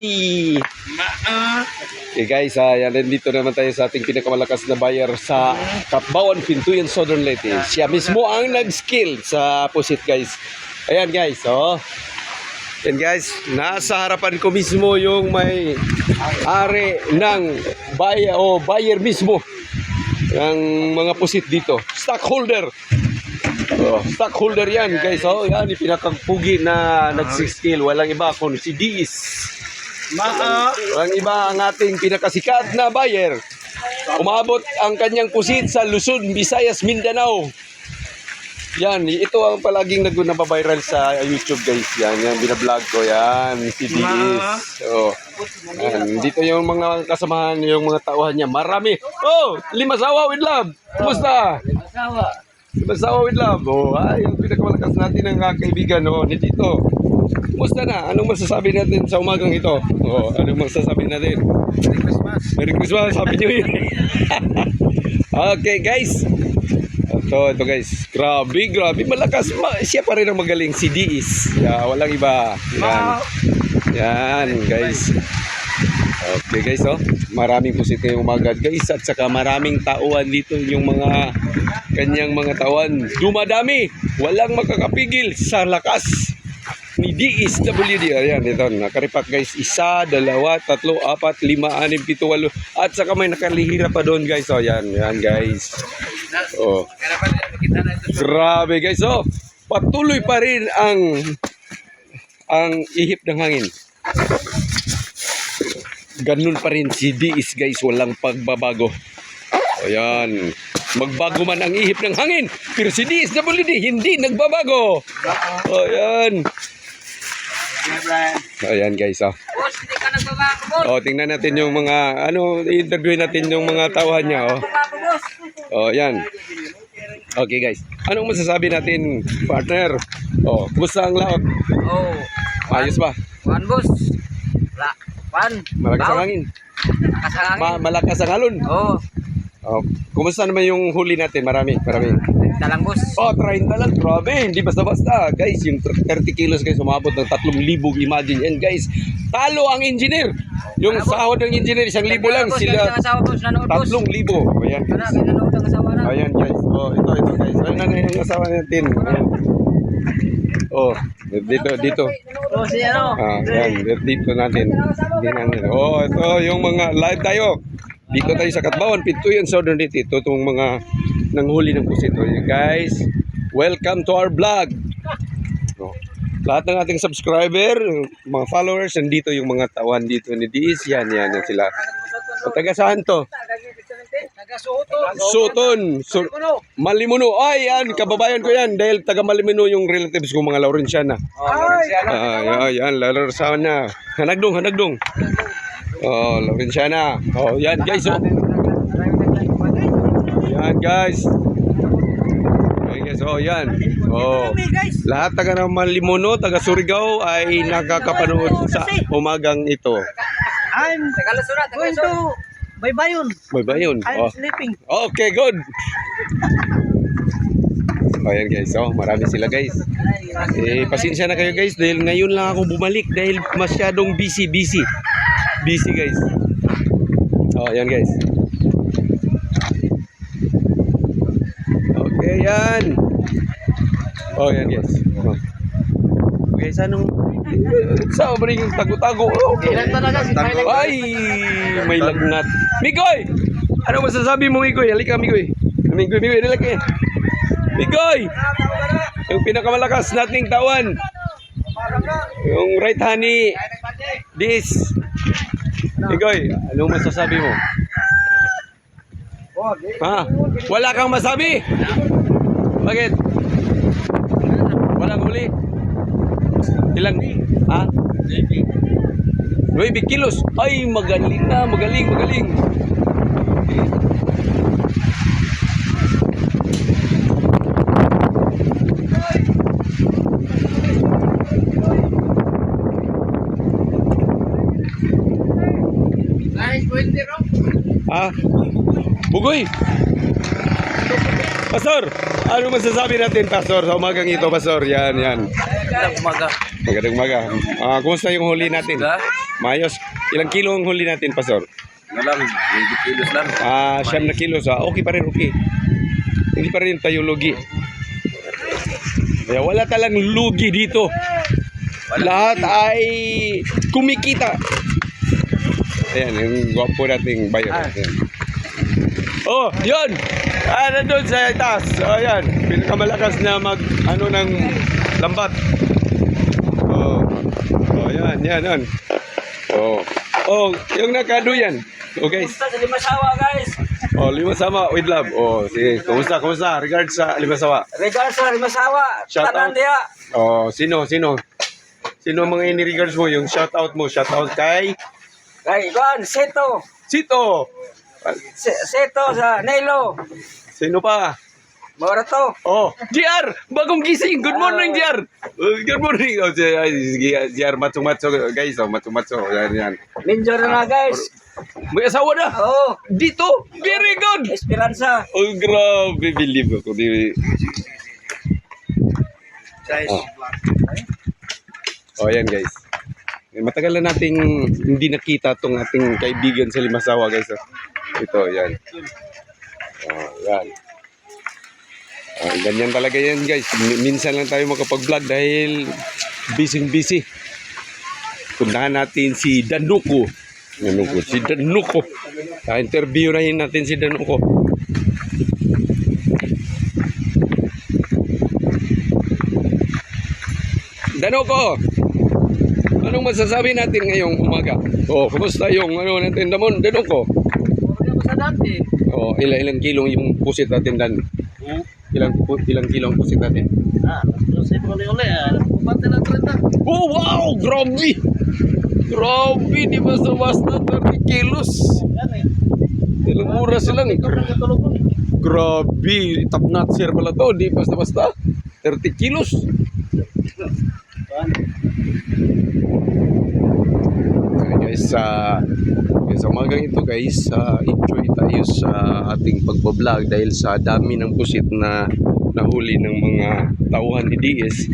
Okay guys, yan, nandito naman tayo sa ating pinakamalakas na buyer sa Katbawan, Pintuyan, Southern Leyte. Siya mismo ang nag-skill sa pusit guys. Ayan guys, oh. Yan guys, nasa harapan ko mismo yung may ari ng buyer mismo ng mga pusit dito. Stockholder. Oh, stockholder yan guys. Oh, yan yung pinakapugi na nag-skill. Walang iba kung si Diis. Walang iba ang ating pinakasikat na buyer. Umabot ang kanyang pusit sa Luzon, Visayas, Mindanao. Yan, ito ang palaging nababiral sa YouTube guys. Yan binablog ko yan, si Diis. So, yan, dito yung mga kasamahan, yung mga tauhan niya. Marami. Oh, Limasawa with love. Kumusta? Limasawa with love. Oh, ay, yung pinakamalakas natin ng kaibigan, oh, dito. Kumusta na? Anong masasabi natin sa umagang ito? Oh, anong masasabi natin? Merry Christmas. Merry Christmas, Happy New Year. Okay, guys. Ito guys. Grabe. Malakas. Siya pa rin ang magaling, si Diis. Walang iba. Yan, guys. Okay, guys, oh. Maraming pusit ngayong umaga, guys. At saka maraming tauhan dito yung mga kanyang mga tauhan. Dumadami. Walang makakapigil sa lakas ni Diis WD. Ayan, ito, nakaripak guys. 1, 2, 3, 4, 5, 6, 7, 8. At saka may nakalihira pa doon guys. O, yan guys. Oh. Grabe guys. Oh. Patuloy pa rin ang ihip ng hangin. Ganun pa rin si Diis guys. Walang pagbabago. Ayan. Magbago man ang ihip ng hangin, pero si Diis WD hindi nagbabago. Ayan. Ayan guys, oh. Oh, tingnan natin yung mga interview natin yung mga tauhan niya, oh. Oh, ayan. Okay guys. Anong masasabi natin, partner? Oh, kumusta ang laot? Oh. Ayos ba? One boss. Malakas ang hangin. Malakas ang alon. Oh. Oh, kumusta naman yung huli natin? Marami. Dalang boss. Oh, 30 lang. Grabe, hindi basta-basta. Guys, yung 30 kilos guys, umabot ng 3,000. Imagine yan guys. Talo ang engineer. Yung sahod ng engineer, 1,000 lang. Sila 3,000. Ayan guys. Ayan guys. Oh, ito guys. Ayan na yung asawa natin. Ayan. Oh, dito. Oh, si ano? Ayan, dito natin. Oh, ito yung mga live tayo. Dito tayo sa Katbawan, Pintuyan, Southern Leyte. Ito itong mga nanghuli ng pusit. Guys, welcome to our vlog. Lahat ng ating subscriber, mga followers, nandito yung mga tawan dito ni Diis. Yan sila. O, taga saan to? Taga Suton. Malimuno. Ay, yan, kababayan ko yan. Dahil taga Malimuno yung relatives ko, mga Laurenciana. Yan, Laurenciana. Hanagdong. Oh, Laurenciana. Oh, yan guys, oh. Yan guys. Oh, yan. Oh. Lahat taga ng Malimuno, taga Surigao ay nakakapanood sa umagang ito. I'm going to Baybayon. I'm sleeping. Okay, good. Oh, yan guys. Oh, marami sila guys. Pasensya na kayo guys dahil ngayon lang ako bumalik dahil masyadong busy guys. Oh, yan guys. Okay, yan. Oh, yan guys. Oh. Okay, sa obring tago-tago. Okay. Ay, may lagnat. Migoy! Ano masasabi mo, Migoy? Halika, Migoy. Migoy, halika. Migoy! Yung pinakamalakas nating tawan. Yung right hand ni Diis. Migoy, ano masasabi mo? Ha? Wala kang masabi? Bakit? Walang huli? Ilang? Ha? 9 kilos. Ay, magaling na. Magaling. Bugoy. Pastor, ano masasabi natin, Pastor, sa umagang ito, Pastor? Yan. Umaga. Magandang umaga. Kumusta yung huli natin? Mayos. Ilang kilo ang huli natin, Pastor? Ano lang, 20 kilos lang. 9 kilos. Okay pa rin, okay. Hindi pa rin tayo lugi. Kaya wala talang lugi dito. Lahat ay kumikita. Ayan, yung gwapo nating bayan. Ayan. Oh, yun! Nandun sa taas. Ayan, pinakamalakas na ng lambat. Yan. Yung nakaduyan. Okay. Kumusta sa Limasawa, guys? Limasawa with love. Sige. Kumusta? Regards sa Limasawa. Regards sa Limasawa. Shout out. Tanan diya. Sino? Sino ang mga ini-regards mo? Yung shout out mo. Shout out kay Kay Juan, Seto. Sito. Seto sa Nelo. Sino pa? Morato. JR! Bagong gising! Good morning, JR! Good morning! JR, matso-matso, guys. Matso-matso. Yan. Ninjo na guys. May asawa na! Oo. Dito! Very good! Esperanza. Grabe. Believe ako. Guys. Yan, guys. Matagal na nating hindi nakita tong ating kaibigan sa Limasawa, guys. Ito, yan. Yan. Ganyan talaga yan, guys. Minsan lang tayo makapag-vlog dahil busy. Puntahan natin si Danuko. Si Danuko. Interview natin si Danuko. Danuko! Anong masasabi natin ngayong umaga? Kumusta yung natin damon, Danuko? Ano sa dati? Ilang kilo yung pusit natin, Dan? Ilang kilo ang pusit natin? Kasi uli-uli. Kupante ng 30. Wow! Grabe! Di ba sa basta 30 kilos? Ilang oras lang. Grabe! Top notcher pala to. Di basta-basta. 30 kilos. Guys, sa umagang ito guys, enjoy tayo sa ating pagbablog dahil sa dami ng pusit na nahuli ng mga tauhan ni DS.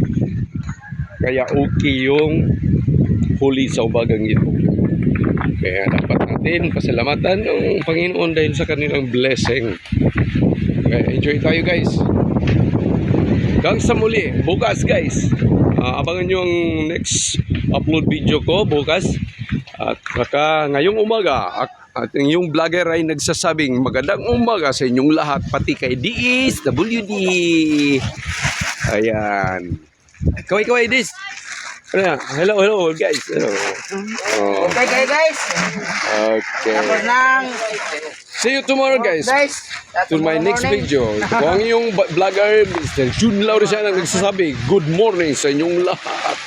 Kaya okay yung huli sa umagang ito. Kaya dapat natin pasalamatan ng Panginoon dahil sa kanilang blessing. Kaya enjoy tayo guys. Hanggang sa muli, bukas guys. Abangan nyo ang next upload video ko bukas. At saka ngayong umaga, at yung vlogger ay nagsasabing magandang umaga sa inyong lahat, pati kay DS WD. Ayan. Kaway Dis. Hello guys. Hello. Okay guys. Okay. Tapos lang. See you tomorrow guys. To my next morning. video. Ito po ang iyong vlogger, Mr. Jun Laurisian ang nagsasabi, good morning sa inyong lahat.